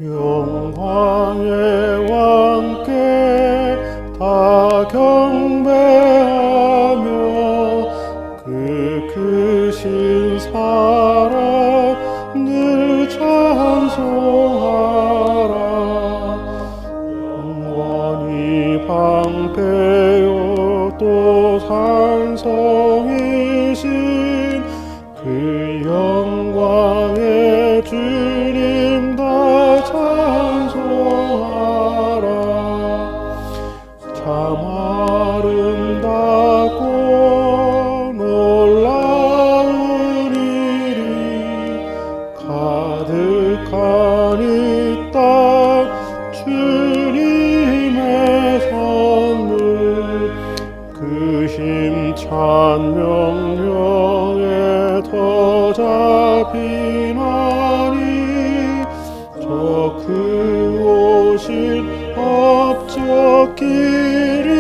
영광의 왕께 다 경배하며 그 크신 사랑 늘 찬송하라. 영원히 방패요 또 산성이신 그 영광의 주님 다 찬송하라. 참 아름답고 놀라운 일이 가득한 이 땅 주님의 선물 그 힘찬 명령에 더 잡히나니 저 그 오실 업적 길이옵니다.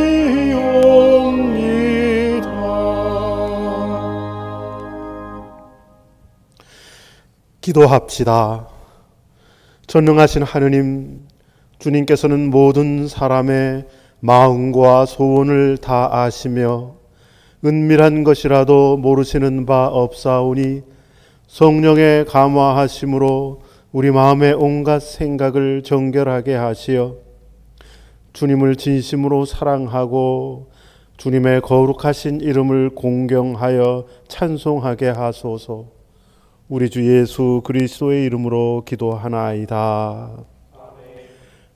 기도합시다. 전능하신 하느님, 주님께서는 모든 사람의 마음과 소원을 다 아시며 은밀한 것이라도 모르시는 바 없사오니 성령의 감화하심으로 우리 마음의 온갖 생각을 정결하게 하시어 주님을 진심으로 사랑하고 주님의 거룩하신 이름을 공경하여 찬송하게 하소서. 우리 주 예수 그리스도의 이름으로 기도하나이다.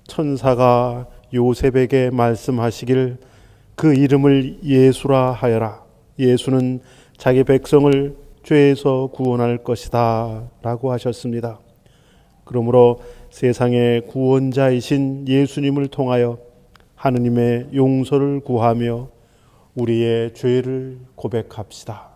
천사가 요셉에게 말씀하시길 그 이름을 예수라 하여라. 예수는 자기 백성을 죄에서 구원할 것이다 라고 하셨습니다. 그러므로 세상의 구원자이신 예수님을 통하여 하느님의 용서를 구하며 우리의 죄를 고백합시다.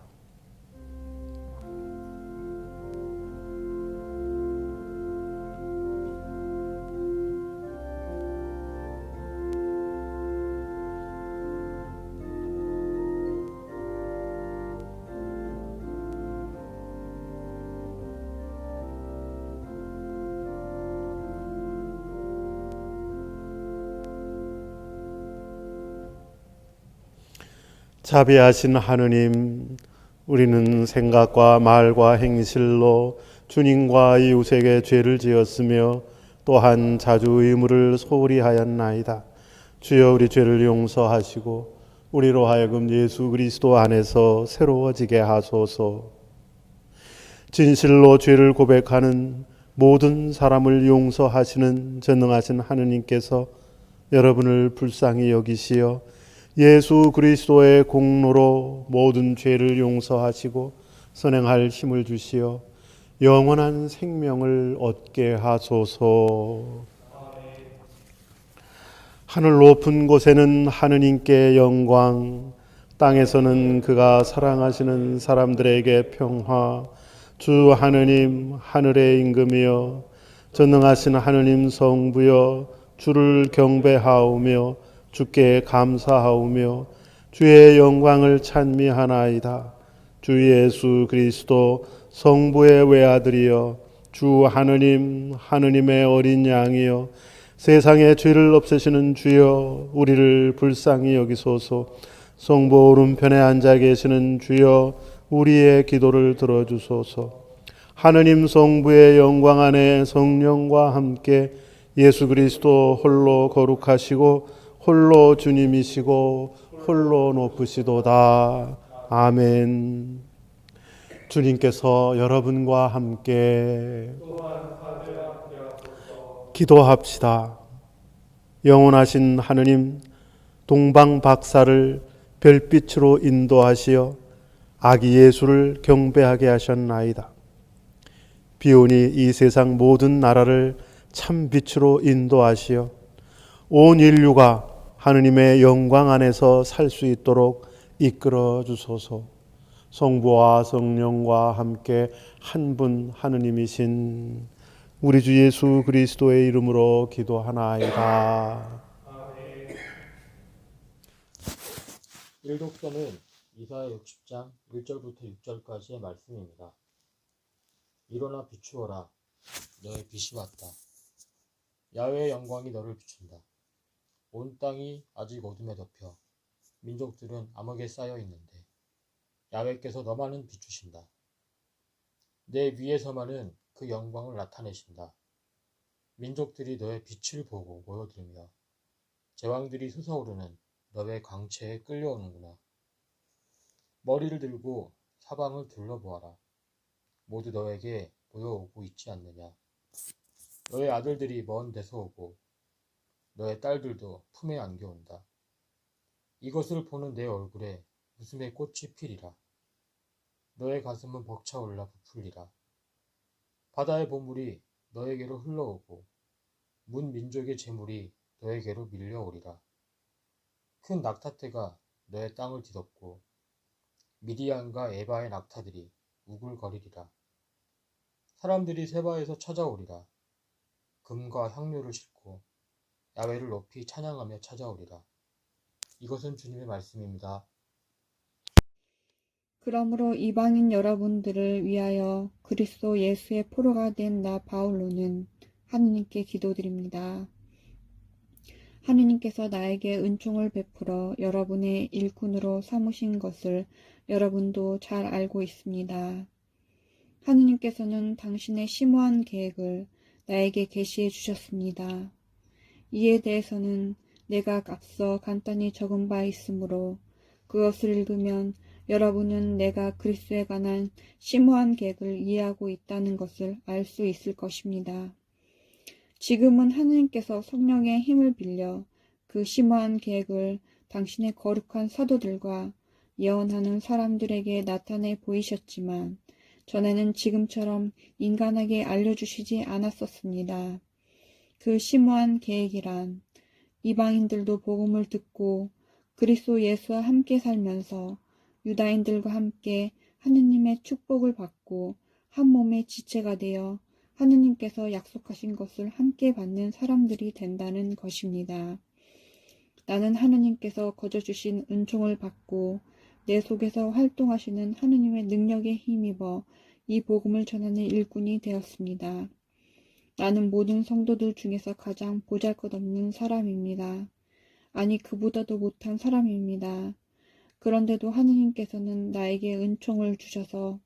자비하신 하느님, 우리는 생각과 말과 행실로 주님과 이웃에게 죄를 지었으며 또한 자주 의무를 소홀히 하였나이다. 주여 우리 죄를 용서하시고 우리로 하여금 예수 그리스도 안에서 새로워지게 하소서. 진실로 죄를 고백하는 모든 사람을 용서하시는 전능하신 하느님께서 여러분을 불쌍히 여기시어 예수 그리스도의 공로로 모든 죄를 용서하시고 선행할 힘을 주시어 영원한 생명을 얻게 하소서. 하늘 높은 곳에는 하느님께 영광, 땅에서는 그가 사랑하시는 사람들에게 평화. 주 하느님 하늘의 임금이여 전능하신 하느님 성부여 주를 경배하오며 주께 감사하오며 주의 영광을 찬미하나이다. 주 예수 그리스도 성부의 외아들이여 주 하느님 하느님의 어린 양이여 세상의 죄를 없애시는 주여 우리를 불쌍히 여기소서. 성부 오른편에 앉아 계시는 주여 우리의 기도를 들어주소서. 하느님 성부의 영광 안에 성령과 함께 예수 그리스도 홀로 거룩하시고 홀로 주님이시고 홀로 높으시도다. 아멘. 주님께서 여러분과 함께 기도합시다. 영원하신 하느님, 동방 박사를 별빛으로 인도하시어 아기 예수를 경배하게 하셨나이다. 비오니 이 세상 모든 나라를 참 빛으로 인도하시어 온 인류가 하느님의 영광 안에서 살 수 있도록 이끌어 주소서. 성부와 성령과 함께 한 분 하느님이신 우리 주 예수 그리스도의 이름으로 기도하나이다. 일독서는 이사야 60장 1절부터 6절까지의 말씀입니다. 일어나 비추어라. 너의 빛이 왔다. 야훼의 영광이 너를 비춘다. 온 땅이 아직 어둠에 덮여 민족들은 암흑에 쌓여 있는데 야훼께서 너만은 비추신다. 내 위에서만은 그 영광을 나타내신다. 민족들이 너의 빛을 보고 모여들며 제왕들이 솟아오르는 너의 광채에 끌려오는구나. 머리를 들고 사방을 둘러보아라. 모두 너에게 모여오고 있지 않느냐. 너의 아들들이 먼 데서 오고 너의 딸들도 품에 안겨온다. 이것을 보는 내 얼굴에 웃음의 꽃이 피리라. 너의 가슴은 벅차올라 부풀리라. 바다의 보물이 너에게로 흘러오고 문 민족의 재물이 너에게로 밀려오리라. 큰 낙타떼가 너의 땅을 뒤덮고 미디안과 에바의 낙타들이 우글거리리라. 사람들이 세바에서 찾아오리라. 금과 향료를 싣고 야훼를 높이 찬양하며 찾아오리라. 이것은 주님의 말씀입니다. 그러므로 이방인 여러분들을 위하여 그리스도 예수의 포로가 된 나 바울로는 하느님께 기도드립니다. 하느님께서 나에게 은총을 베풀어 여러분의 일꾼으로 삼으신 것을 여러분도 잘 알고 있습니다. 하느님께서는 당신의 심오한 계획을 나에게 계시해 주셨습니다. 이에 대해서는 내가 앞서 간단히 적은 바 있으므로 그것을 읽으면 여러분은 내가 그리스도에 관한 심오한 계획을 이해하고 있다는 것을 알 수 있을 것입니다. 지금은 하느님께서 성령의 힘을 빌려 그 심오한 계획을 당신의 거룩한 사도들과 예언하는 사람들에게 나타내 보이셨지만 전에는 지금처럼 인간에게 알려주시지 않았었습니다. 그 심오한 계획이란 이방인들도 복음을 듣고 그리스도 예수와 함께 살면서 유다인들과 함께 하느님의 축복을 받고 한 몸의 지체가 되어 하느님께서 약속하신 것을 함께 받는 사람들이 된다는 것입니다. 나는 하느님께서 거저주신 은총을 받고 내 속에서 활동하시는 하느님의 능력에 힘입어 이 복음을 전하는 일꾼이 되었습니다. 나는 모든 성도들 중에서 가장 보잘것없는 사람입니다. 아니, 그보다도 못한 사람입니다. 그런데도 하느님께서는 나에게 은총을 주셔서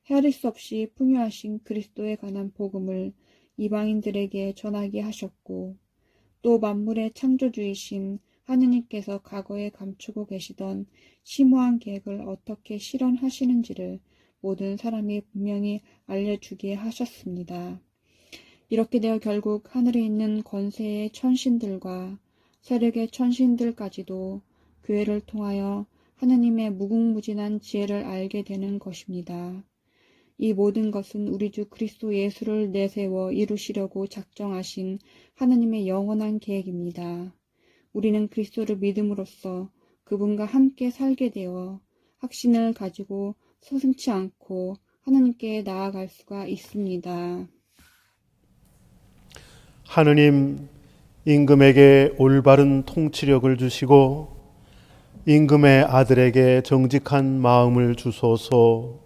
헤아릴 수 없이 풍요하신 그리스도에 관한 복음을 이방인들에게 전하게 하셨고 또 만물의 창조주이신 하느님께서 과거에 감추고 계시던 심오한 계획을 어떻게 실현하시는지를 모든 사람이 분명히 알려주게 하셨습니다. 이렇게 되어 결국 하늘에 있는 권세의 천신들과 세력의 천신들까지도 교회를 통하여 하느님의 무궁무진한 지혜를 알게 되는 것입니다. 이 모든 것은 우리 주 그리스도 예수를 내세워 이루시려고 작정하신 하느님의 영원한 계획입니다. 우리는 그리스도를 믿음으로써 그분과 함께 살게 되어 확신을 가지고 서슴지 않고 하느님께 나아갈 수가 있습니다. 하느님, 임금에게 올바른 통치력을 주시고 임금의 아들에게 정직한 마음을 주소서.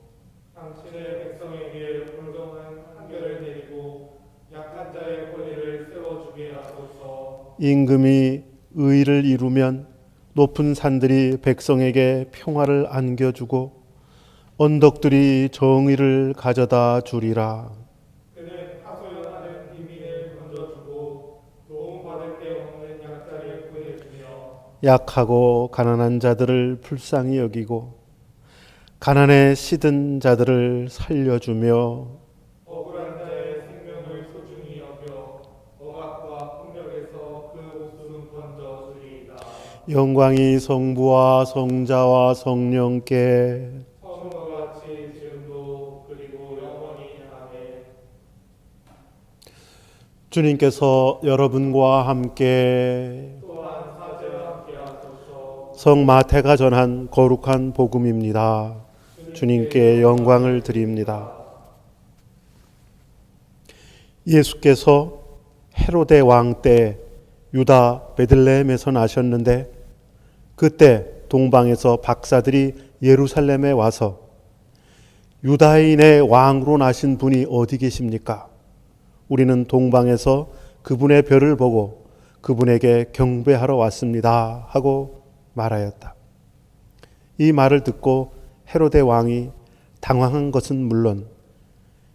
당신의 백성에게 공정한 판결을 내리고 약한 자의 권리를 세워주게 하소서. 임금이 의를 이루면 높은 산들이 백성에게 평화를 안겨주고 언덕들이 정의를 가져다 주리라. 그는 하소연하는 빈민을 건져주고 도움받을 데 없는 약자를 구해주며 약하고 가난한 자들을 불쌍히 여기고 가난에 시든 자들을 살려주며 억울한 자의 생명을 소중히 여겨 억압과 폭력에서 그 목숨을 건져주리이다. 영광이 성부와 성자와 성령께 처음과 같이 지금도 그리고 영원히 아멘. 주님께서 여러분과 함께 또한 사제와 함께하소서. 성 마태가 전한 거룩한 복음입니다. 주님께 영광을 드립니다. 예수께서 헤로데 왕 때 유다 베들레헴에서 나셨는데 그때 동방에서 박사들이 예루살렘에 와서 유다인의 왕으로 나신 분이 어디 계십니까? 우리는 동방에서 그분의 별을 보고 그분에게 경배하러 왔습니다 하고 말하였다. 이 말을 듣고 헤로데 왕이 당황한 것은 물론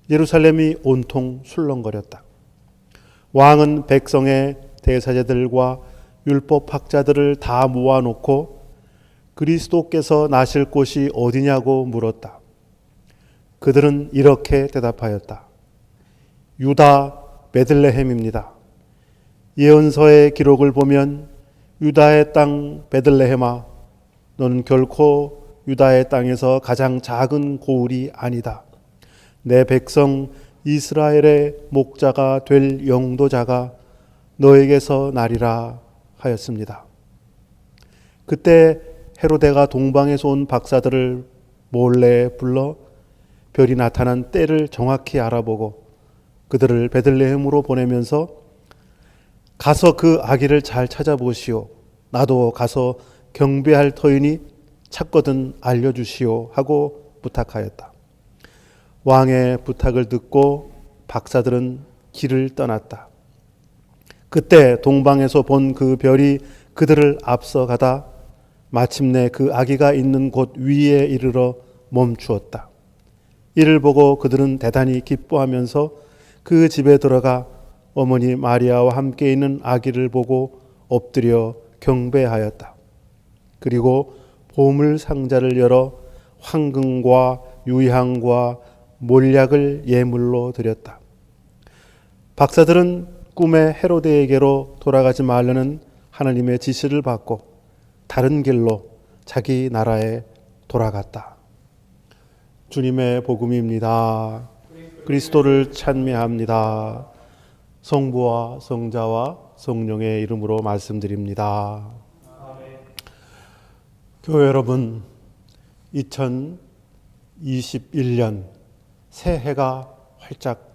예루살렘이 온통 술렁거렸다. 왕은 백성의 대사제들과 율법학자들을 다 모아놓고 그리스도께서 나실 곳이 어디냐고 물었다. 그들은 이렇게 대답하였다. 유다 베들레헴입니다. 예언서의 기록을 보면 유다의 땅 베들레헴아, 너는 결코 유다의 땅에서 가장 작은 고울이 아니다. 내 백성 이스라엘의 목자가 될 영도자가 너에게서 나리라 하였습니다. 그때 헤로데가 동방에서 온 박사들을 몰래 불러 별이 나타난 때를 정확히 알아보고 그들을 베들레헴으로 보내면서 가서 그 아기를 잘 찾아보시오. 나도 가서 경배할 터이니 찾거든 알려주시오 하고 부탁하였다. 왕의 부탁을 듣고 박사들은 길을 떠났다. 그때 동방에서 본 그 별이 그들을 앞서가다 마침내 그 아기가 있는 곳 위에 이르러 멈추었다. 이를 보고 그들은 대단히 기뻐하면서 그 집에 들어가 어머니 마리아와 함께 있는 아기를 보고 엎드려 경배하였다. 그리고 보물 상자를 열어 황금과 유향과 몰약을 예물로 드렸다. 박사들은 꿈에 헤로데에게로 돌아가지 말라는 하나님의 지시를 받고 다른 길로 자기 나라에 돌아갔다. 주님의 복음입니다. 그리스도를 찬미합니다. 성부와 성자와 성령의 이름으로 말씀드립니다. 교회 여러분, 2021년 새해가 활짝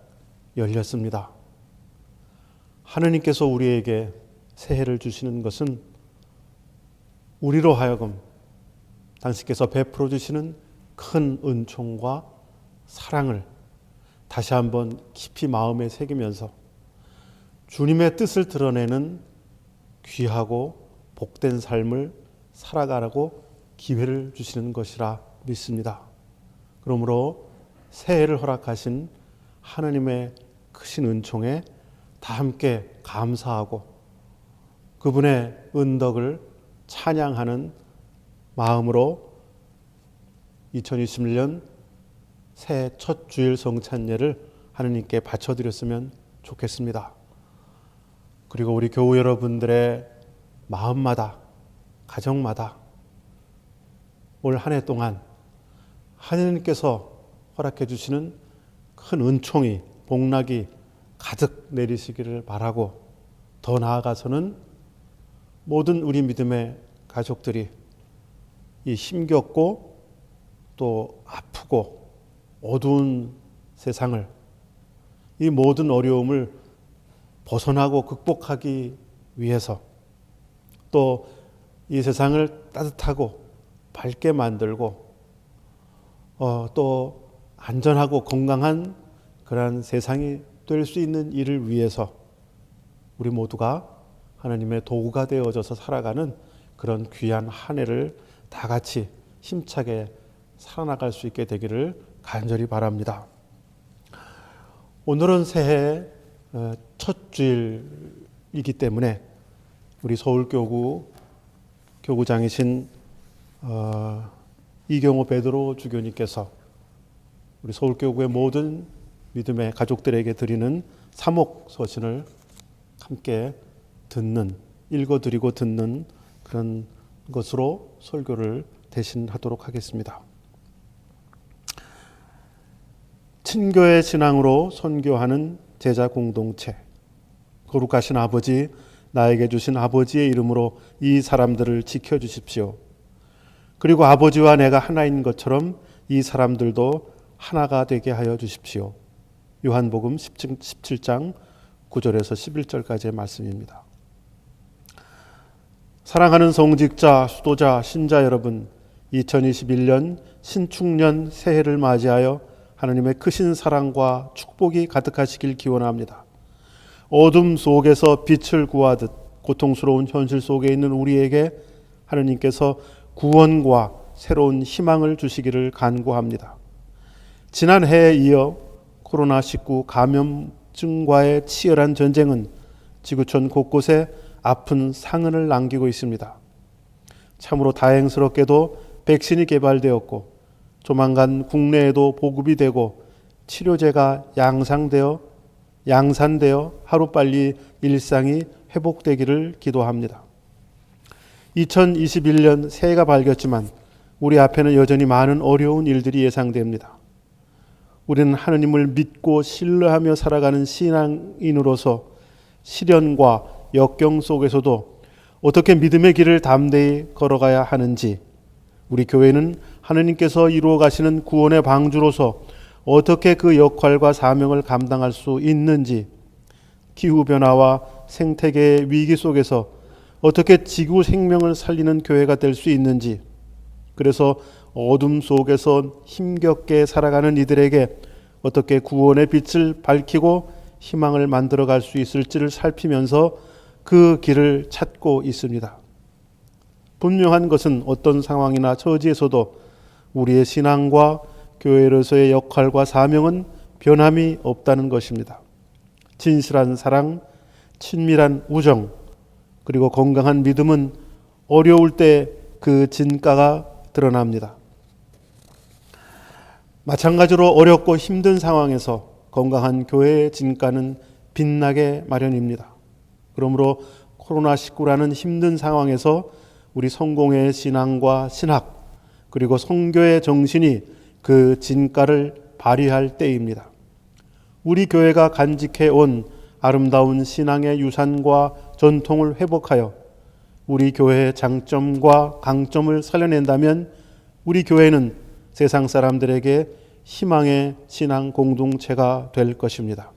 열렸습니다. 하느님께서 우리에게 새해를 주시는 것은 우리로 하여금 당신께서 베풀어 주시는 큰 은총과 사랑을 다시 한번 깊이 마음에 새기면서 주님의 뜻을 드러내는 귀하고 복된 삶을 살아가라고 기회를 주시는 것이라 믿습니다. 그러므로 새해를 허락하신 하나님의 크신 은총에 다 함께 감사하고 그분의 은덕을 찬양하는 마음으로 2021년 새해 첫 주일 성찬예를 하느님께 바쳐드렸으면 좋겠습니다. 그리고 우리 교우 여러분들의 마음마다, 가정마다 올 한 해 동안 하느님께서 허락해 주시는 큰 은총이, 복락이 가득 내리시기를 바라고, 더 나아가서는 모든 우리 믿음의 가족들이 이 힘겹고 또 아프고 어두운 세상을, 이 모든 어려움을 벗어나고 극복하기 위해서 또 이 세상을 따뜻하고 밝게 만들고 또 안전하고 건강한 그러한 세상이 될 수 있는 일을 위해서 우리 모두가 하나님의 도구가 되어져서 살아가는 그런 귀한 한 해를 다 같이 힘차게 살아나갈 수 있게 되기를 간절히 바랍니다. 오늘은 새해 첫 주일이기 때문에 우리 서울교구 교구장이신 이경호 베드로 주교님께서 우리 서울교구의 모든 믿음의 가족들에게 드리는 사목 서신을 함께 읽어드리고 듣는 그런 것으로 설교를 대신하도록 하겠습니다. 친교의 신앙으로 선교하는 제자 공동체, 거룩하신 아버지, 나에게 주신 아버지의 이름으로 이 사람들을 지켜주십시오. 그리고 아버지와 내가 하나인 것처럼 이 사람들도 하나가 되게 하여 주십시오. 요한복음 17장 9절에서 11절까지의 말씀입니다. 사랑하는 성직자, 수도자, 신자 여러분, 2021년 신축년 새해를 맞이하여 하나님의 크신 사랑과 축복이 가득하시길 기원합니다. 어둠 속에서 빛을 구하듯 고통스러운 현실 속에 있는 우리에게 하느님께서 구원과 새로운 희망을 주시기를 간구합니다. 지난 해에 이어 코로나19 감염증과의 치열한 전쟁은 지구촌 곳곳에 아픈 상흔을 남기고 있습니다. 참으로 다행스럽게도 백신이 개발되었고 조만간 국내에도 보급이 되고 치료제가 양산되어 하루빨리 일상이 회복되기를 기도합니다. 2021년 새해가 밝았지만 우리 앞에는 여전히 많은 어려운 일들이 예상됩니다. 우리는 하느님을 믿고 신뢰하며 살아가는 신앙인으로서 시련과 역경 속에서도 어떻게 믿음의 길을 담대히 걸어가야 하는지, 우리 교회는 하느님께서 이루어 가시는 구원의 방주로서 어떻게 그 역할과 사명을 감당할 수 있는지, 기후변화와 생태계의 위기 속에서 어떻게 지구 생명을 살리는 교회가 될 수 있는지, 그래서 어둠 속에서 힘겹게 살아가는 이들에게 어떻게 구원의 빛을 밝히고 희망을 만들어 갈 수 있을지를 살피면서 그 길을 찾고 있습니다. 분명한 것은 어떤 상황이나 처지에서도 우리의 신앙과 교회로서의 역할과 사명은 변함이 없다는 것입니다. 진실한 사랑, 친밀한 우정, 그리고 건강한 믿음은 어려울 때 그 진가가 드러납니다. 마찬가지로 어렵고 힘든 상황에서 건강한 교회의 진가는 빛나게 마련입니다. 그러므로 코로나19라는 힘든 상황에서 우리 성공의 신앙과 신학, 그리고 선교의 정신이 그 진가를 발휘할 때입니다. 우리 교회가 간직해온 아름다운 신앙의 유산과 전통을 회복하여 우리 교회의 장점과 강점을 살려낸다면 우리 교회는 세상 사람들에게 희망의 신앙 공동체가 될 것입니다.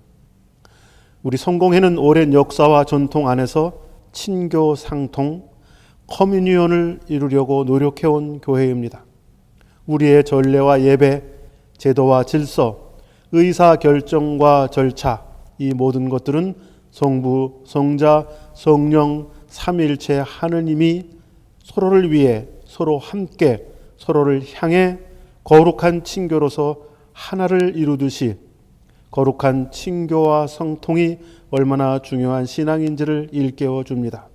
우리 성공회는 오랜 역사와 전통 안에서 친교 상통, 커뮤니언을 이루려고 노력해온 교회입니다. 우리의 전례와 예배, 제도와 질서, 의사 결정과 절차, 이 모든 것들은 성부, 성자, 성령, 삼위일체 하느님이 서로를 위해 서로 함께 서로를 향해 거룩한 친교로서 하나를 이루듯이 거룩한 친교와 성통이 얼마나 중요한 신앙인지를 일깨워 줍니다.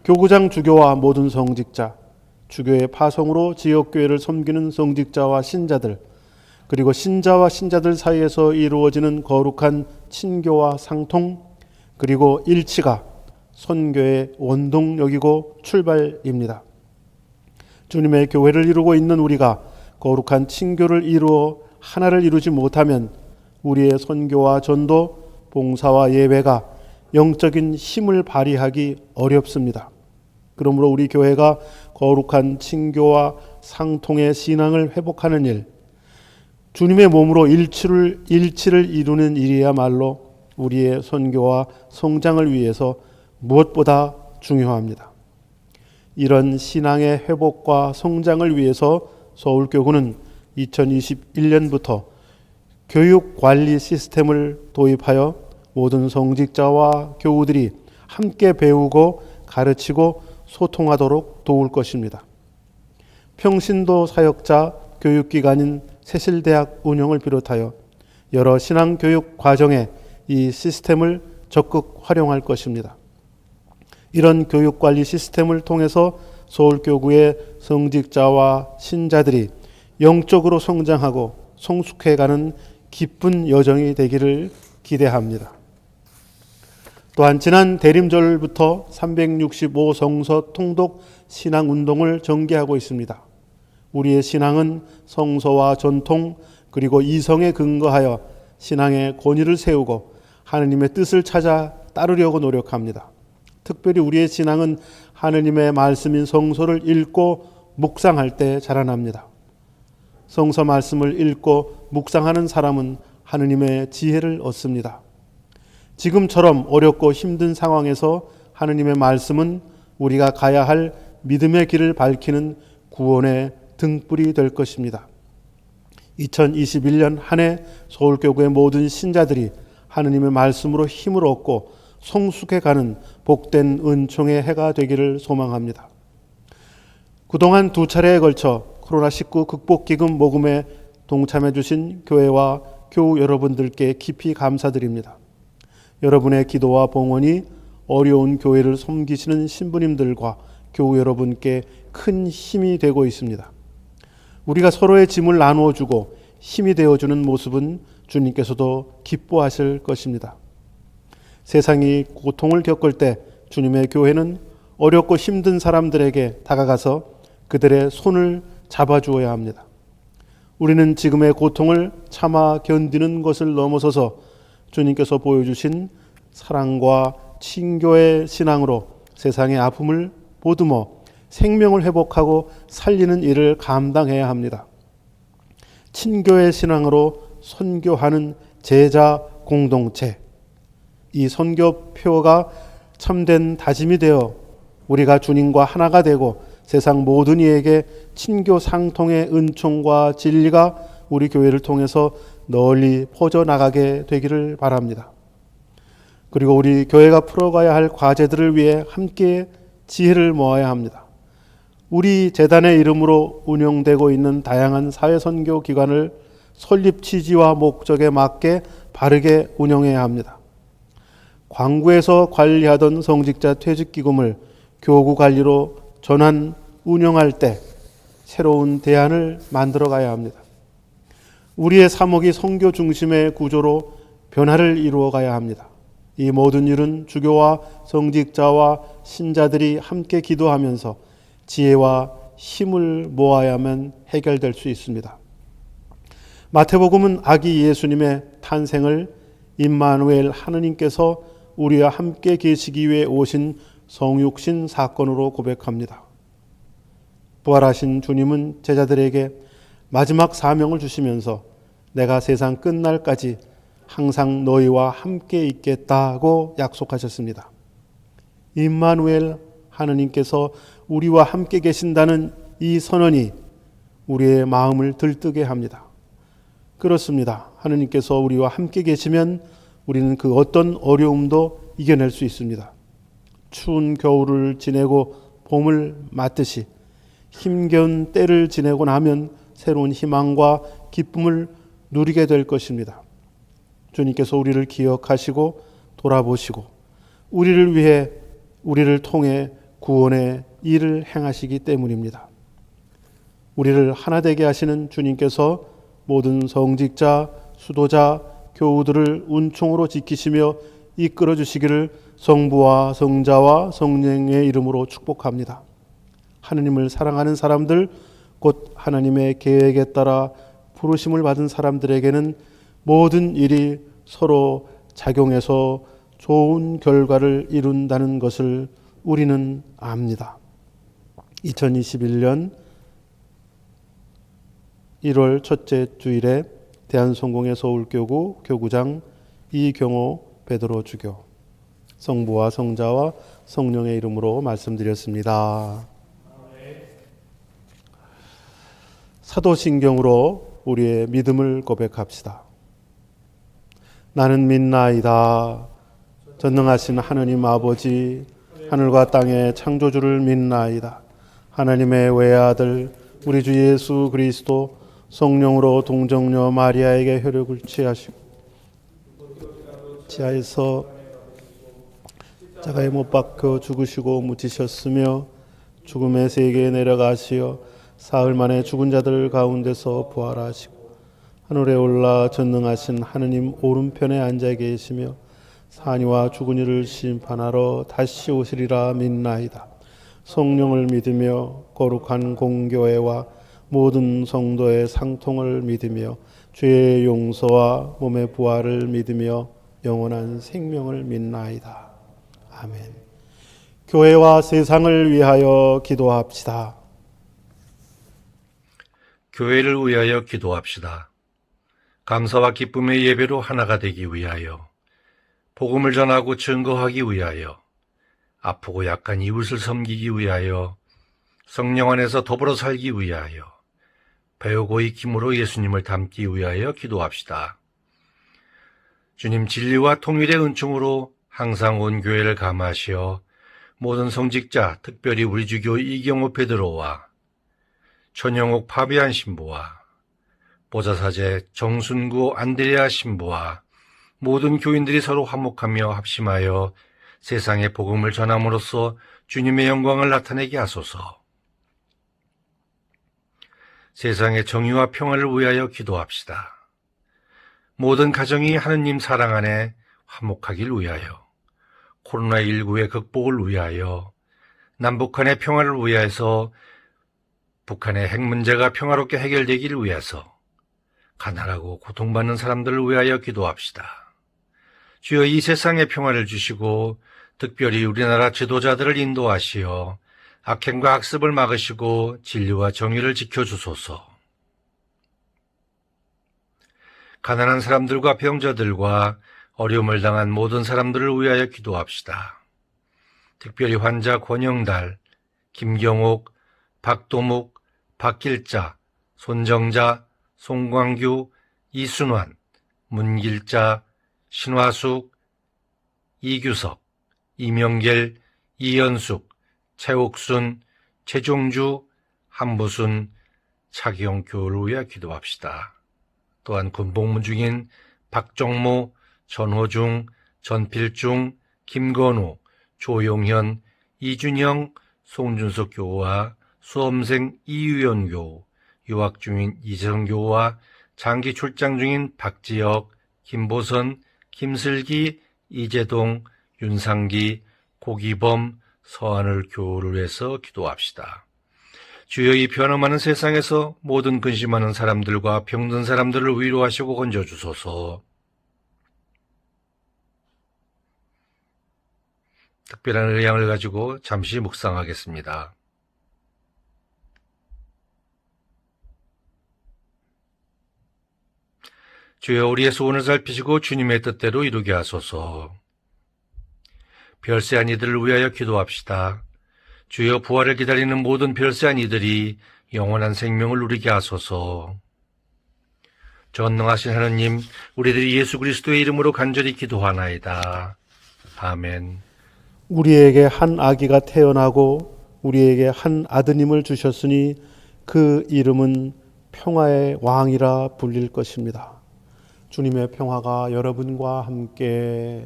교구장 주교와 모든 성직자, 주교의 파송으로 지역교회를 섬기는 성직자와 신자들, 그리고 신자와 신자들 사이에서 이루어지는 거룩한 친교와 상통, 그리고 일치가 선교의 원동력이고 출발입니다. 주님의 교회를 이루고 있는 우리가 거룩한 친교를 이루어 하나를 이루지 못하면 우리의 선교와 전도, 봉사와 예배가 영적인 힘을 발휘하기 어렵습니다. 그러므로 우리 교회가 거룩한 친교와 상통의 신앙을 회복하는 일, 주님의 몸으로 일치를 이루는 일이야말로 우리의 선교와 성장을 위해서 무엇보다 중요합니다. 이런 신앙의 회복과 성장을 위해서 서울교구는 2021년부터 교육관리 시스템을 도입하여 모든 성직자와 교우들이 함께 배우고 가르치고 소통하도록 도울 것입니다. 평신도 사역자 교육기관인 세실대학 운영을 비롯하여 여러 신앙교육 과정에 이 시스템을 적극 활용할 것입니다. 이런 교육관리 시스템을 통해서 서울교구의 성직자와 신자들이 영적으로 성장하고 성숙해가는 기쁜 여정이 되기를 기대합니다. 또한 지난 대림절부터 365 성서 통독 신앙운동을 전개하고 있습니다. 우리의 신앙은 성서와 전통 그리고 이성에 근거하여 신앙의 권위를 세우고 하느님의 뜻을 찾아 따르려고 노력합니다. 특별히 우리의 신앙은 하느님의 말씀인 성서를 읽고 묵상할 때 자라납니다. 성서 말씀을 읽고 묵상하는 사람은 하느님의 지혜를 얻습니다. 지금처럼 어렵고 힘든 상황에서 하느님의 말씀은 우리가 가야 할 믿음의 길을 밝히는 구원의 등불이 될 것입니다. 2021년 한 해 서울교구의 모든 신자들이 하느님의 말씀으로 힘을 얻고 성숙해가는 복된 은총의 해가 되기를 소망합니다. 그동안 2차례에 걸쳐 코로나19 극복기금 모금에 동참해 주신 교회와 교우 여러분들께 깊이 감사드립니다. 여러분의 기도와 봉헌이 어려운 교회를 섬기시는 신부님들과 교우 여러분께 큰 힘이 되고 있습니다. 우리가 서로의 짐을 나누어 주고 힘이 되어주는 모습은 주님께서도 기뻐하실 것입니다. 세상이 고통을 겪을 때 주님의 교회는 어렵고 힘든 사람들에게 다가가서 그들의 손을 잡아주어야 합니다. 우리는 지금의 고통을 참아 견디는 것을 넘어서서 주님께서 보여주신 사랑과 친교의 신앙으로 세상의 아픔을 보듬어 생명을 회복하고 살리는 일을 감당해야 합니다. 친교의 신앙으로 선교하는 제자 공동체, 이 선교표가 참된 다짐이 되어 우리가 주님과 하나가 되고 세상 모든 이에게 친교 상통의 은총과 진리가 우리 교회를 통해서 널리 퍼져나가게 되기를 바랍니다. 그리고 우리 교회가 풀어가야 할 과제들을 위해 함께 지혜를 모아야 합니다. 우리 재단의 이름으로 운영되고 있는 다양한 사회선교 기관을 설립 취지와 목적에 맞게 바르게 운영해야 합니다. 광구에서 관리하던 성직자 퇴직기금을 교구 관리로 전환 운영할 때 새로운 대안을 만들어 가야 합니다. 우리의 사목이 선교 중심의 구조로 변화를 이루어 가야 합니다. 이 모든 일은 주교와 성직자와 신자들이 함께 기도하면서 지혜와 힘을 모아야만 해결될 수 있습니다. 마태복음은 아기 예수님의 탄생을 임마누엘 하느님께서 우리와 함께 계시기 위해 오신 성육신 사건으로 고백합니다. 부활하신 주님은 제자들에게 마지막 사명을 주시면서 내가 세상 끝날까지 항상 너희와 함께 있겠다고 약속하셨습니다. 임마누엘 하느님께서 우리와 함께 계신다는 이 선언이 우리의 마음을 들뜨게 합니다. 그렇습니다. 하느님께서 우리와 함께 계시면 우리는 그 어떤 어려움도 이겨낼 수 있습니다. 추운 겨울을 지내고 봄을 맞듯이 힘겨운 때를 지내고 나면 새로운 희망과 기쁨을 누리게 될 것입니다. 주님께서 우리를 기억하시고 돌아보시고 우리를 위해 우리를 통해 구원의 일을 행하시기 때문입니다. 우리를 하나 되게 하시는 주님께서 모든 성직자, 수도자, 교우들을 은총으로 지키시며 이끌어 주시기를 성부와 성자와 성령의 이름으로 축복합니다. 하느님을 사랑하는 사람들, 곧 하나님의 계획에 따라 부르심을 받은 사람들에게는 모든 일이 서로 작용해서 좋은 결과를 이룬다는 것을 우리는 압니다. 2021년 1월 첫째 주일에 대한성공회 서울교구 교구장 이경호 베드로 주교, 성부와 성자와 성령의 이름으로 말씀드렸습니다. 사도신경으로 우리의 믿음을 고백합시다. 나는 믿나이다. 전능하신 하느님 아버지, 하늘과 땅의 창조주를 믿나이다. 하나님의 외아들 우리 주 예수 그리스도 성령으로 동정녀 마리아에게 혈육을 취하시고 지하에서 십자가에 못 박혀 죽으시고 묻히셨으며 죽음의 세계에 내려가시어 사흘 만에 죽은 자들 가운데서 부활하시고 하늘에 올라 전능하신 하느님 오른편에 앉아 계시며 산이와 죽은 이를 심판하러 다시 오시리라 믿나이다. 성령을 믿으며 거룩한 공교회와 모든 성도의 상통을 믿으며 죄의 용서와 몸의 부활을 믿으며 영원한 생명을 믿나이다. 아멘. 교회와 세상을 위하여 기도합시다. 교회를 위하여 기도합시다. 감사와 기쁨의 예배로 하나가 되기 위하여, 복음을 전하고 증거하기 위하여, 아프고 약한 이웃을 섬기기 위하여, 성령 안에서 더불어 살기 위하여, 배우고 익힘으로 예수님을 닮기 위하여 기도합시다. 주님 진리와 통일의 은총으로 항상 온 교회를 감화하시어 모든 성직자, 특별히 우리 주교 이경호 베드로와 천영옥 파비안 신부와 보좌사제 정순구 안드레아 신부와 모든 교인들이 서로 화목하며 합심하여 세상에 복음을 전함으로써 주님의 영광을 나타내게 하소서. 세상의 정의와 평화를 위하여 기도합시다. 모든 가정이 하느님 사랑 안에 화목하길 위하여, 코로나19의 극복을 위하여, 남북한의 평화를 위해서 북한의 핵 문제가 평화롭게 해결되기를 위해서 가난하고 고통받는 사람들을 위하여 기도합시다. 주여 이 세상의 평화를 주시고 특별히 우리나라 지도자들을 인도하시어 악행과 악습을 막으시고 진리와 정의를 지켜주소서. 가난한 사람들과 병자들과 어려움을 당한 모든 사람들을 위하여 기도합시다. 특별히 환자 권영달, 김경옥, 박도묵, 박길자, 손정자, 송광규, 이순환, 문길자, 신화숙, 이규석, 이명길, 이연숙, 최옥순, 최종주, 한부순, 차기영 교우를 위해 기도합시다. 또한 군복무 중인 박정모, 전호중, 전필중, 김건우, 조용현, 이준영, 송준석 교우와 수험생 이유연 교우, 유학 중인 이재성 교우와 장기 출장 중인 박지혁, 김보선, 김슬기, 이재동, 윤상기, 고기범, 서하늘 교우를 위해서 기도합시다. 주여 이 변화많은 세상에서 모든 근심하는 사람들과 병든 사람들을 위로하시고 건져주소서. 특별한 의향을 가지고 잠시 묵상하겠습니다. 주여 우리의 소원을 살피시고 주님의 뜻대로 이루게 하소서. 별세한 이들을 위하여 기도합시다. 주여 부활을 기다리는 모든 별세한 이들이 영원한 생명을 누리게 하소서. 전능하신 하느님, 우리들이 예수 그리스도의 이름으로 간절히 기도하나이다. 아멘. 우리에게 한 아기가 태어나고 우리에게 한 아드님을 주셨으니 그 이름은 평화의 왕이라 불릴 것입니다. 주님의 평화가 여러분과 함께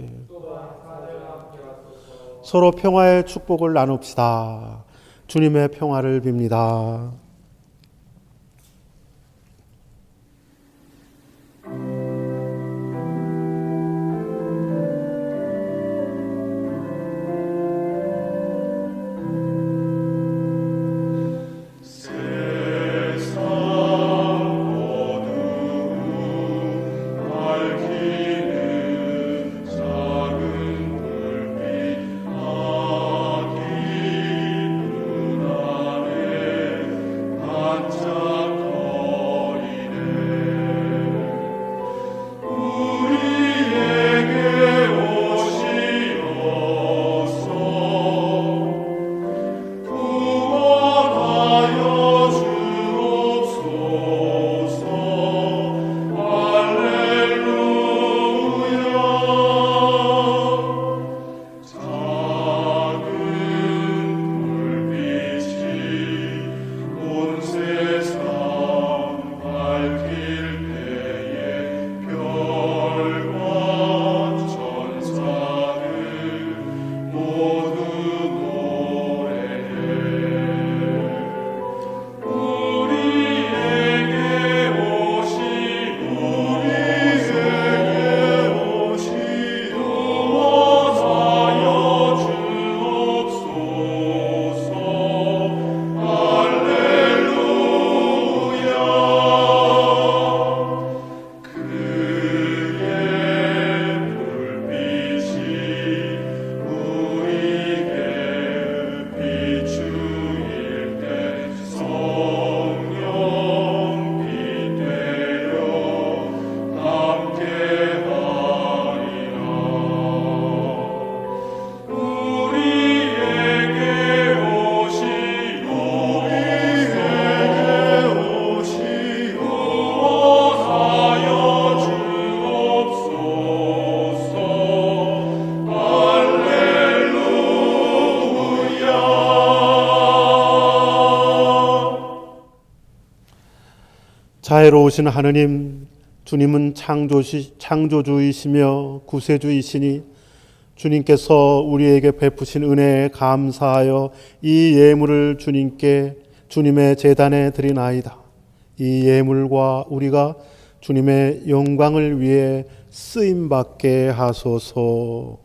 서로 평화의 축복을 나눕시다. 주님의 평화를 빕니다. 자애로우신 하느님, 주님은 창조주이시며 구세주이시니 주님께서 우리에게 베푸신 은혜에 감사하여 이 예물을 주님의 제단에 드리나이다. 이 예물과 우리가 주님의 영광을 위해 쓰임받게 하소서.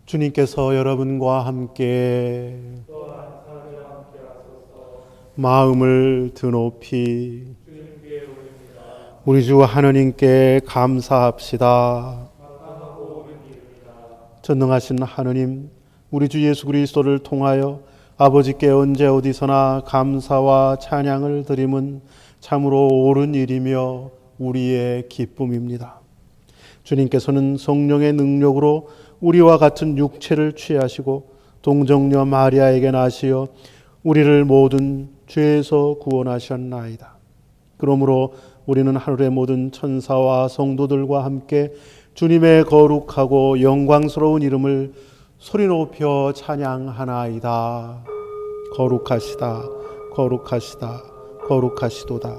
주님께서 여러분과 함께 마음을 드높이 우리 주 하느님께 감사합시다. 전능하신 하느님, 우리 주 예수 그리스도를 통하여 아버지께 언제 어디서나 감사와 찬양을 드림은 참으로 옳은 일이며 우리의 기쁨입니다. 주님께서는 성령의 능력으로 우리와 같은 육체를 취하시고 동정녀 마리아에게 나시어 우리를 모든 죄에서 구원하셨나이다. 그러므로 우리는 하늘의 모든 천사와 성도들과 함께 주님의 거룩하고 영광스러운 이름을 소리 높여 찬양하나이다. 거룩하시다, 거룩하시다, 거룩하시도다.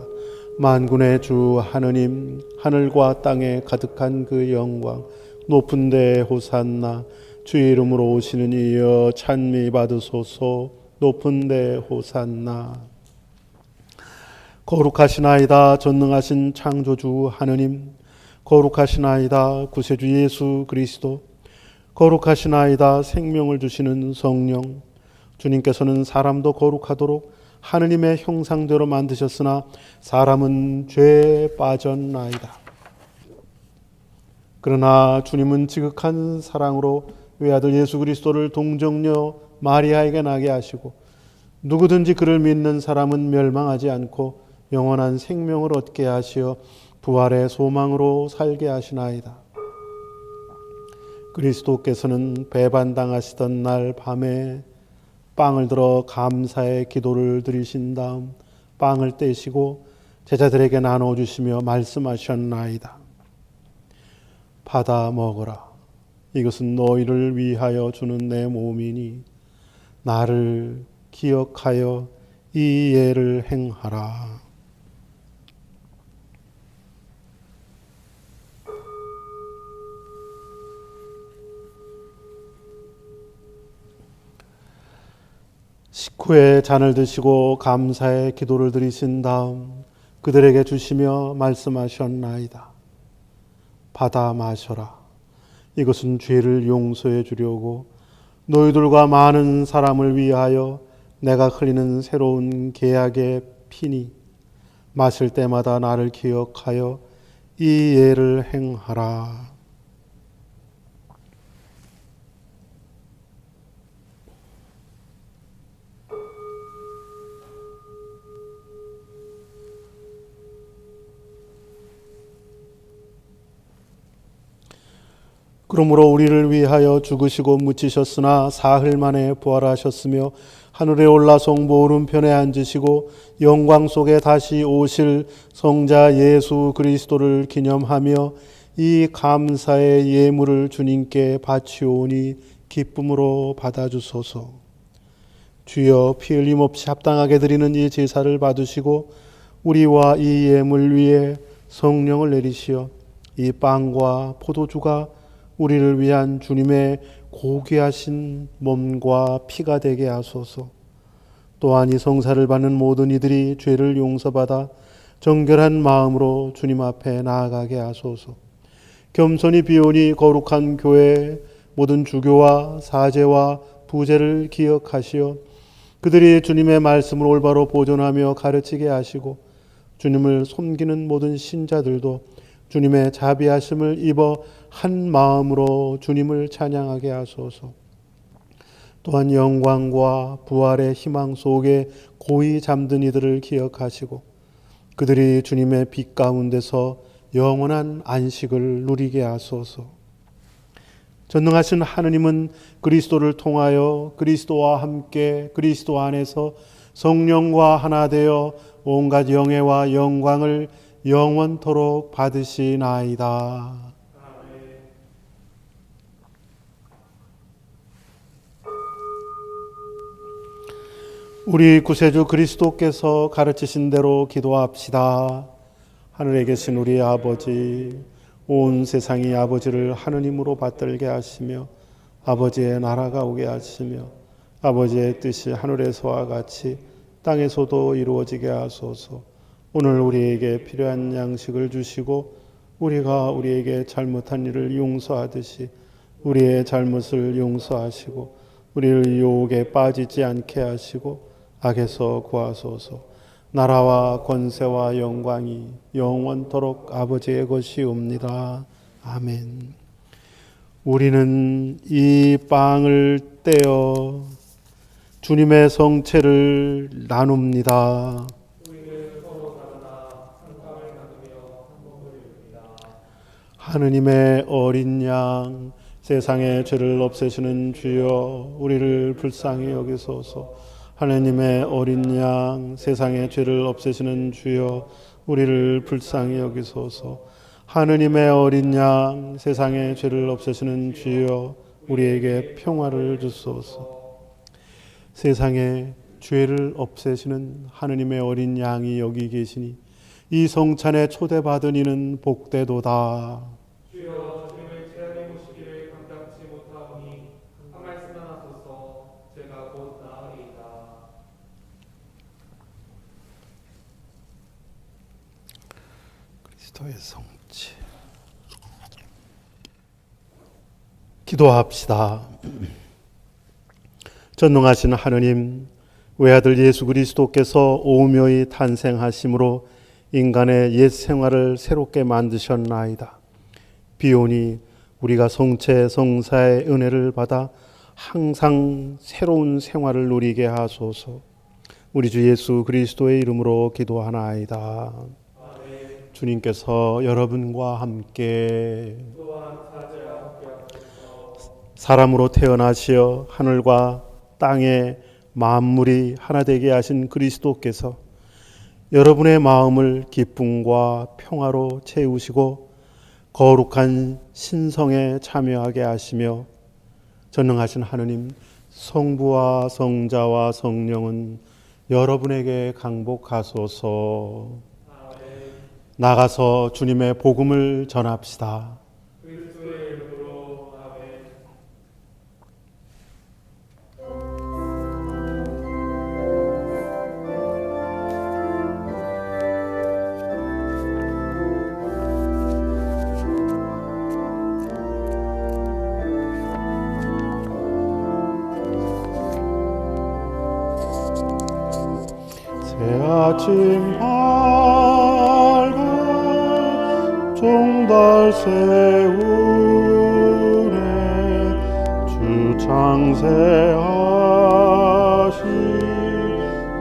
만군의 주 하느님, 하늘과 땅에 가득한 그 영광, 높은 데 호산나. 주의 이름으로 오시는 이여 찬미 받으소서. 높은 데 호산나. 거룩하시나이다 전능하신 창조주 하느님, 거룩하시나이다 구세주 예수 그리스도, 거룩하시나이다 생명을 주시는 성령. 주님께서는 사람도 거룩하도록 하느님의 형상대로 만드셨으나 사람은 죄에 빠졌나이다. 그러나 주님은 지극한 사랑으로 외아들 예수 그리스도를 동정녀 마리아에게 나게 하시고 누구든지 그를 믿는 사람은 멸망하지 않고 영원한 생명을 얻게 하시어 부활의 소망으로 살게 하시나이다. 그리스도께서는 배반당하시던 날 밤에 빵을 들어 감사의 기도를 드리신 다음 빵을 떼시고 제자들에게 나눠주시며 말씀하셨나이다. 받아 먹어라. 이것은 너희를 위하여 주는 내 몸이니 나를 기억하여 이 예를 행하라. 식후에 잔을 드시고 감사의 기도를 드리신 다음 그들에게 주시며 말씀하셨나이다. 받아 마셔라. 이것은 죄를 용서해 주려고 너희들과 많은 사람을 위하여 내가 흘리는 새로운 계약의 피니 마실 때마다 나를 기억하여 이 예를 행하라. 그러므로 우리를 위하여 죽으시고 묻히셨으나 사흘 만에 부활하셨으며 하늘에 올라 성부 오른편에 앉으시고 영광 속에 다시 오실 성자 예수 그리스도를 기념하며 이 감사의 예물을 주님께 바치오니 기쁨으로 받아주소서. 주여, 피 흘림 없이 합당하게 드리는 이 제사를 받으시고 우리와 이 예물 위에 성령을 내리시어 이 빵과 포도주가 우리를 위한 주님의 고귀하신 몸과 피가 되게 하소서. 또한 이 성사를 받는 모든 이들이 죄를 용서받아 정결한 마음으로 주님 앞에 나아가게 하소서. 겸손히 비오니 거룩한 교회 모든 주교와 사제와 부제를 기억하시어 그들이 주님의 말씀을 올바로 보존하며 가르치게 하시고 주님을 섬기는 모든 신자들도 주님의 자비하심을 입어 한 마음으로 주님을 찬양하게 하소서. 또한 영광과 부활의 희망 속에 고이 잠든 이들을 기억하시고 그들이 주님의 빛 가운데서 영원한 안식을 누리게 하소서. 전능하신 하느님은 그리스도를 통하여 그리스도와 함께 그리스도 안에서 성령과 하나 되어 온갖 영예와 영광을 영원토록 받으시나이다. 우리 구세주 그리스도께서 가르치신 대로 기도합시다. 하늘에 계신 우리 아버지, 온 세상이 아버지를 하느님으로 받들게 하시며 아버지의 나라가 오게 하시며 아버지의 뜻이 하늘에서와 같이 땅에서도 이루어지게 하소서. 오늘 우리에게 필요한 양식을 주시고 우리가 우리에게 잘못한 일을 용서하듯이 우리의 잘못을 용서하시고 우리를 유혹에 빠지지 않게 하시고 악에서 구하소서. 나라와 권세와 영광이 영원토록 아버지의 것이옵니다. 아멘. 우리는 이 빵을 떼어 주님의 성체를 나눕니다. 하느님의 어린 양, 세상의 죄를 없애시는 주여, 우리를 불쌍히 여기소서. 하느님의 어린 양, 세상의 죄를 없애시는 주여, 우리를 불쌍히 여기소서. 하느님의 어린 양, 세상의 죄를 없애시는 주여, 우리에게 평화를 주소서. 세상의 죄를 없애시는 하느님의 어린 양이 여기 계시니 이 성찬에 초대받은 이는 복되도다. 주여 주님의 제안에 모시기를 감당치 못하오니 한 말씀만 하소서. 제가 곧 나으리이다. 그리스도의 성체. 기도합시다. 전능하신 하느님, 외아들 예수 그리스도께서 오묘히 탄생하심으로 인간의 옛 생활을 새롭게 만드셨나이다. 비오니 우리가 성체 성사의 은혜를 받아 항상 새로운 생활을 누리게 하소서. 우리 주 예수 그리스도의 이름으로 기도하나이다. 주님께서 여러분과 함께 사람으로 태어나시어 하늘과 땅의 만물이 하나 되게 하신 그리스도께서 여러분의 마음을 기쁨과 평화로 채우시고 거룩한 신성에 참여하게 하시며 전능하신 하느님 성부와 성자와 성령은 여러분에게 강복하소서. 나가서 주님의 복음을 전합시다. 그리스도의 이름으로 아멘. 새아침 밝아 종달 새우네 주 창세하신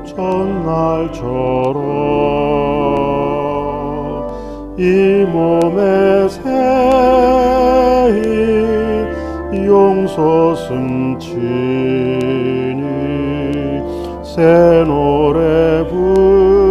첫날처럼 이 몸의 새인 용서 숨치니 새 노래 부르